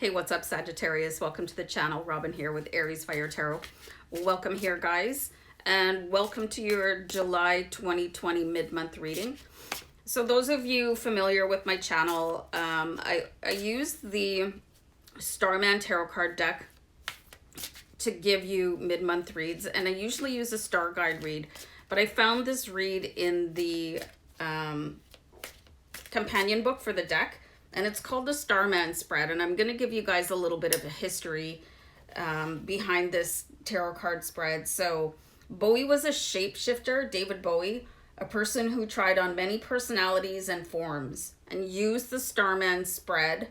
Hey, what's up, Sagittarius? Welcome to the channel. Robin here with Aries Fire Tarot. Welcome here, guys, and welcome to your July 2020 mid-month reading. So those of you familiar with my channel, I use the Starman Tarot card deck to give you mid-month reads, and I usually use a star guide read, but I found this read in the companion book for the deck, and it's called the Starman Spread, and I'm going to give you guys a little bit of a history behind this tarot card spread. So Bowie was a shapeshifter, David Bowie, a person who tried on many personalities and forms and used the Starman Spread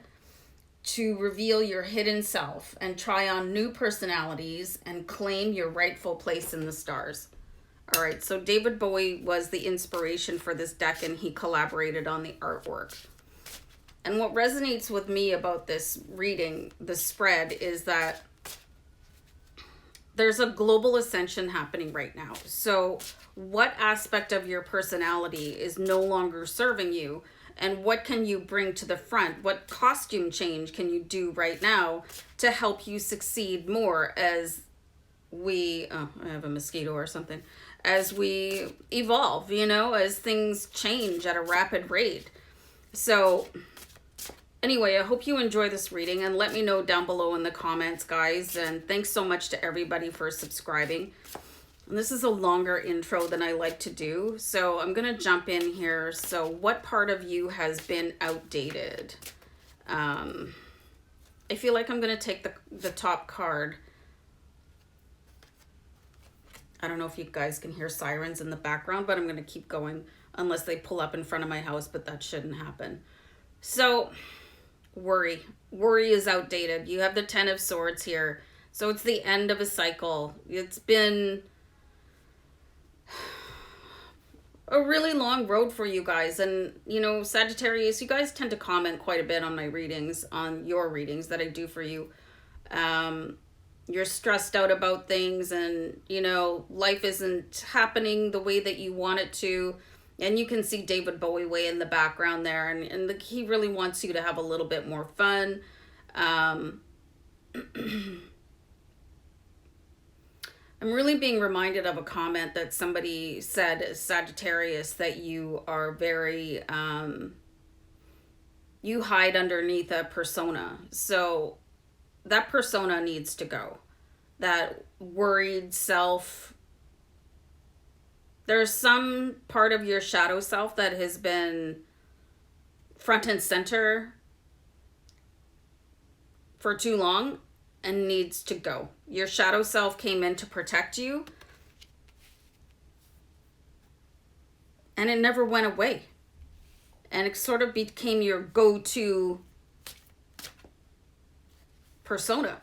to reveal your hidden self and try on new personalities and claim your rightful place in the stars. All right, so David Bowie was the inspiration for this deck, and he collaborated on the artwork. And what resonates with me about this reading, the spread, is that there's a global ascension happening right now. So what aspect of your personality is no longer serving you? And what can you bring to the front? What costume change can you do right now to help you succeed more as we, oh, I have a mosquito or something, as we evolve, you know, as things change at a rapid rate. So anyway, I hope you enjoy this reading, and let me know down below in the comments, guys. And thanks so much to everybody for subscribing. And this is a longer intro than I like to do, so I'm going to jump in here. So what part of you has been outdated? I feel like I'm going to take the top card. I don't know if you guys can hear sirens in the background, but I'm going to keep going unless they pull up in front of my house, but that shouldn't happen. So worry is outdated. You have the Ten of Swords here, so it's the end of a cycle. It's been a really long road for you guys, and you know, Sagittarius, you guys tend to comment quite a bit on my readings, on your readings that I do for you. You're stressed out about things, and you know, life isn't happening the way that you want it to. And you can see David Bowie way in the background there. And he really wants you to have a little bit more fun. I'm really being reminded of a comment that somebody said, Sagittarius, that you are very, you hide underneath a persona. So that persona needs to go. That worried self. There's some part of your shadow self that has been front and center for too long and needs to go. Your shadow self came in to protect you, and it never went away. And it sort of became your go-to persona.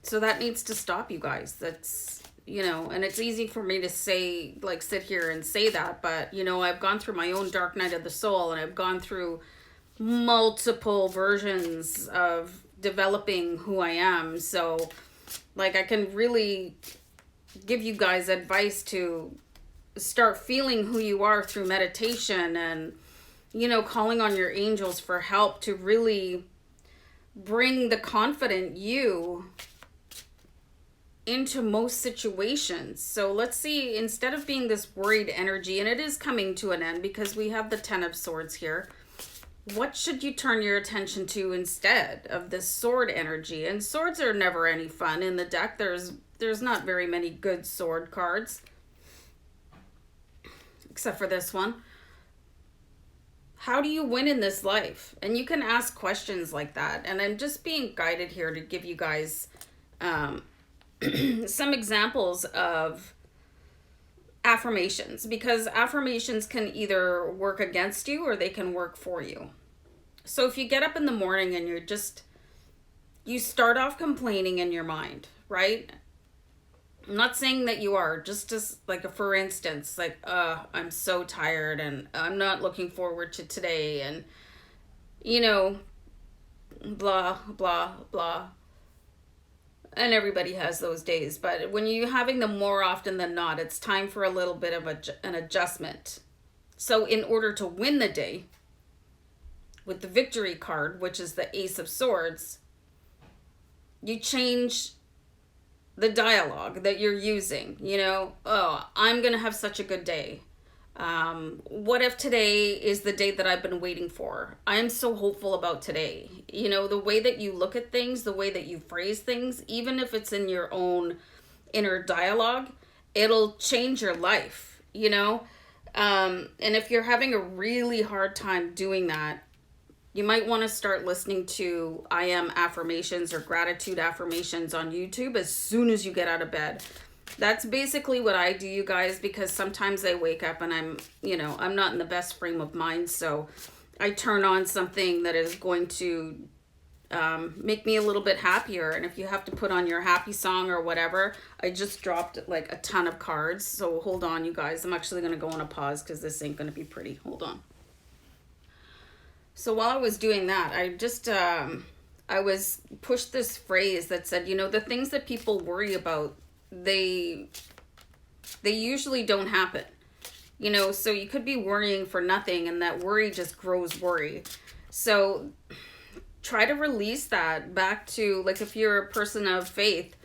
So that needs to stop, you guys. That's, you know, and it's easy for me to say, like, sit here and say that, but, you know, I've gone through my own dark night of the soul, and I've gone through multiple versions of developing who I am. So, like, I can really give you guys advice to start feeling who you are through meditation and, you know, calling on your angels for help to really bring the confident you into most situations. So let's see, instead of being this worried energy, and it is coming to an end because we have the Ten of Swords here, what should you turn your attention to instead of this sword energy? And swords are never any fun in the deck. There's not very many good sword cards, except for this one. How do you win in this life? And you can ask questions like that. And I'm just being guided here to give you guys some examples of affirmations, because affirmations can either work against you or they can work for you. So if you get up in the morning and you start off complaining in your mind, right? I'm not saying that you are, just as like a for instance, like, I'm so tired and I'm not looking forward to today, and you know, blah, blah, blah. And everybody has those days, but when you're having them more often than not, it's time for a little bit of an adjustment. So in order to win the day, with the Victory card, which is the Ace of Swords, you change the dialogue that you're using. You know, oh, I'm going to have such a good day. What if today is the day that I've been waiting for? I am so hopeful about today. You know, the way that you look at things, the way that you phrase things, even if it's in your own inner dialogue, it'll change your life, you know? And if you're having a really hard time doing that, you might want to start listening to I am affirmations or gratitude affirmations on YouTube as soon as you get out of bed. That's basically what I do, you guys, because sometimes I wake up and I'm not in the best frame of mind. So I turn on something that is going to make me a little bit happier. And if you have to put on your happy song or whatever, I just dropped like a ton of cards. So hold on, you guys. I'm actually going to go on a pause because this ain't going to be pretty. Hold on. So while I was doing that, I was pushed this phrase that said, you know, the things that people worry about, they usually don't happen. You know, so you could be worrying for nothing and that worry just grows worry. So try to release that back to, like, if you're a person of faith,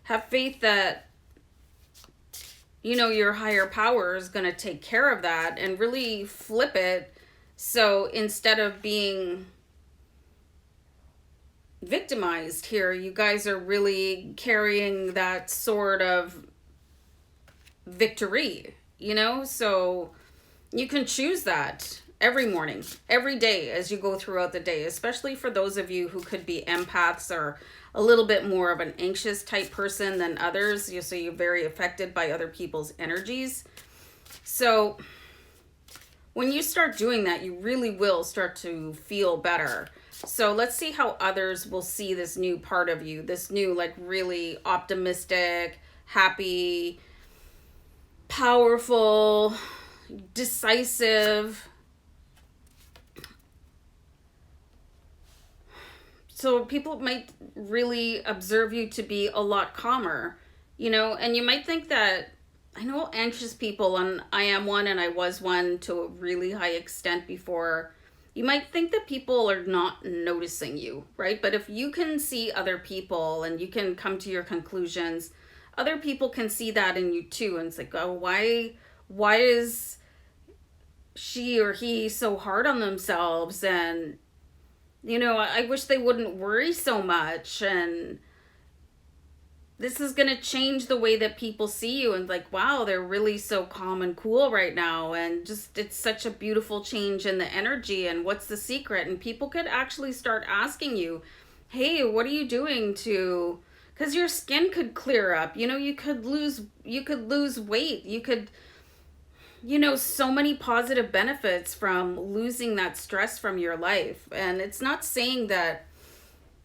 have faith that, you know, your higher power is going to take care of that, and really flip it. So instead of being victimized here, you guys are really carrying that sword of victory, you know? So you can choose that every morning, every day as you go throughout the day, especially for those of you who could be empaths or a little bit more of an anxious type person than others. So you're very affected by other people's energies. So when you start doing that, you really will start to feel better. So let's see how others will see this new part of you, this new, like, really optimistic, happy, powerful, decisive. So people might really observe you to be a lot calmer, you know, and you might think that, I know anxious people, and I am one and I was one to a really high extent before. You might think that people are not noticing you, right? But if you can see other people and you can come to your conclusions, other people can see that in you too. And it's like, oh, why is she or he so hard on themselves? And, you know, I wish they wouldn't worry so much. And this is going to change the way that people see you, and like, wow, they're really so calm and cool right now. And just, it's such a beautiful change in the energy. And what's the secret? And people could actually start asking you, hey, what are you doing to, because your skin could clear up, you know, you could lose weight, you could, you know, so many positive benefits from losing that stress from your life. And it's not saying that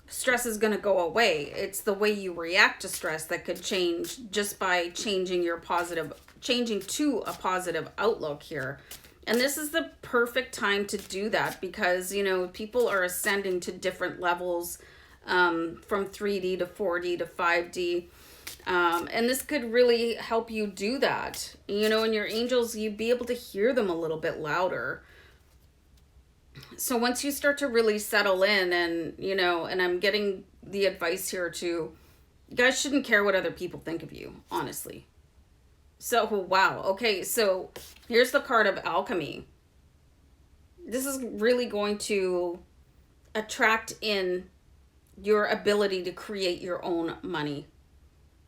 stress is going to go away. It's the way you react to stress that could change just by changing to a positive outlook here. And this is the perfect time to do that because, you know, people are ascending to different levels, from 3D to 4D to 5D. And this could really help you do that. You know, and your angels, you'd be able to hear them a little bit louder. So once you start to really settle in, and, you know, and I'm getting the advice here too, you guys shouldn't care what other people think of you, honestly. So, wow. Okay, so here's the card of alchemy. This is really going to attract in your ability to create your own money,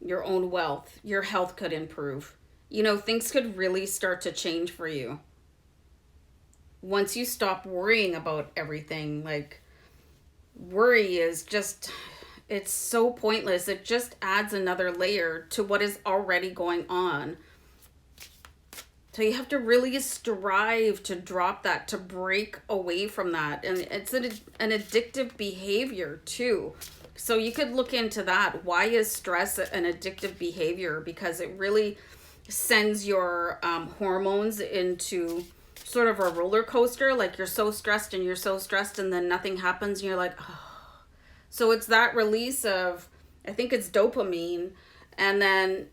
your own wealth. Your health could improve. You know, things could really start to change for you. Once you stop worrying about everything, like, worry is just, it's so pointless. It just adds another layer to what is already going on. So you have to really strive to drop that, to break away from that. And it's an addictive behavior too. So you could look into that. Why is stress an addictive behavior? Because it really sends your hormones into sort of a roller coaster. Like, you're so stressed and then nothing happens and you're like, oh. So it's that release of, I think it's dopamine, and then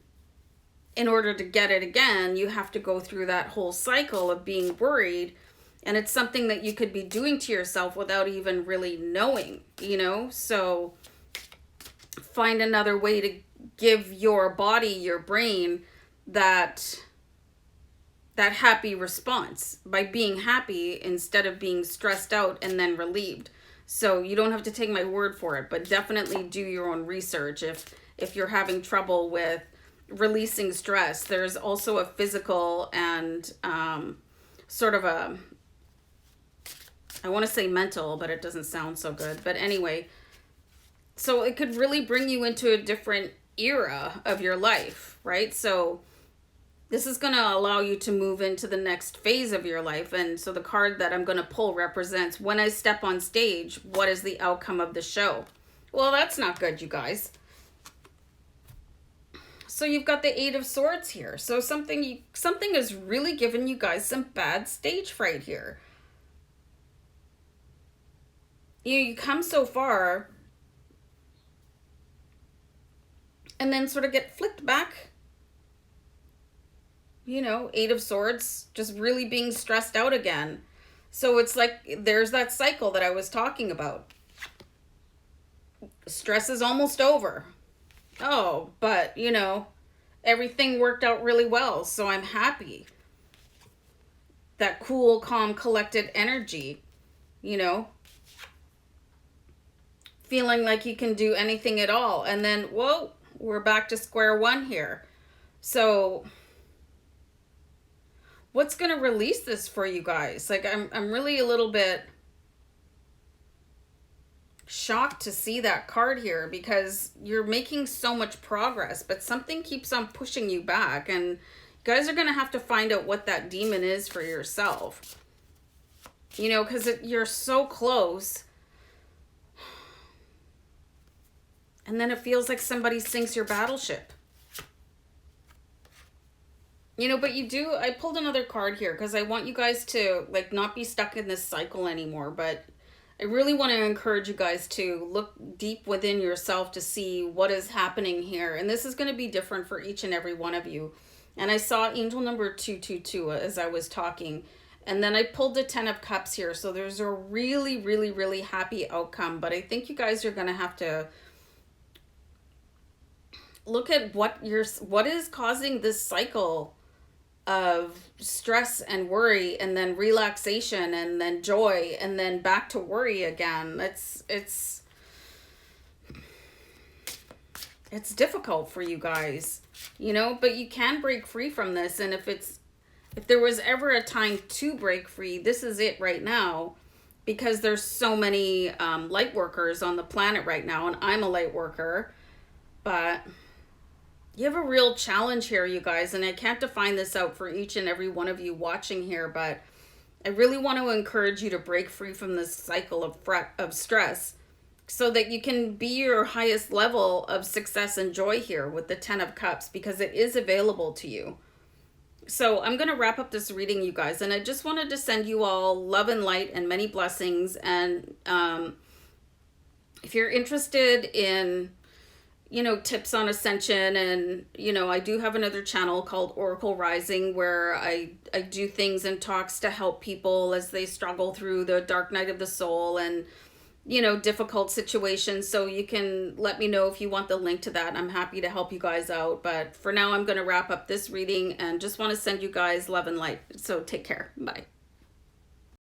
in order to get it again, you have to go through that whole cycle of being worried. And it's something that you could be doing to yourself without even really knowing, you know? So find another way to give your body, your brain, that happy response by being happy instead of being stressed out and then relieved. So you don't have to take my word for it, but definitely do your own research if you're having trouble with releasing stress. There's also a physical and sort of a, I want to say mental, but it doesn't sound so good. But anyway, so it could really bring you into a different era of your life, right? So this is going to allow you to move into the next phase of your life. And so the card that I'm going to pull represents, when I step on stage, what is the outcome of the show? Well, that's not good, you guys. So you've got the Eight of Swords here. So something is really giving you guys some bad stage fright here. You come so far and then sort of get flipped back. You know, Eight of Swords, just really being stressed out again. So it's like there's that cycle that I was talking about. Stress is almost over. Oh, but, you know, everything worked out really well, so I'm happy. That cool, calm, collected energy, you know. Feeling like you can do anything at all. And then, whoa, we're back to square one here. So what's going to release this for you guys? Like, I'm really a little bit shocked to see that card here, because you're making so much progress, but something keeps on pushing you back, and you guys are going to have to find out what that demon is for yourself. You know, because you're so close, and then it feels like somebody sinks your battleship. You know, but I pulled another card here because I want you guys to, like, not be stuck in this cycle anymore. But I really want to encourage you guys to look deep within yourself to see what is happening here. And this is going to be different for each and every one of you. And I saw angel number 222 as I was talking. And then I pulled the 10 of Cups here. So there's a really, really, really happy outcome. But I think you guys are going to have to look at what is causing this cycle of stress and worry, and then relaxation, and then joy, and then back to worry again. It's difficult for you guys, you know, but you can break free from this. And if there was ever a time to break free, this is it right now, because there's so many light workers on the planet right now, and I'm a light worker, but you have a real challenge here, you guys, and I can't define this out for each and every one of you watching here, but I really want to encourage you to break free from this cycle of stress so that you can be your highest level of success and joy here with the 10 of Cups, because it is available to you. So I'm going to wrap up this reading, you guys, and I just wanted to send you all love and light and many blessings. And if you're interested in, you know, tips on ascension, and, you know, I do have another channel called Oracle Rising where I do things and talks to help people as they struggle through the dark night of the soul and, you know, difficult situations. So you can let me know if you want the link to that. I'm happy to help you guys out. But for now, I'm going to wrap up this reading and just want to send you guys love and light. So take care. Bye.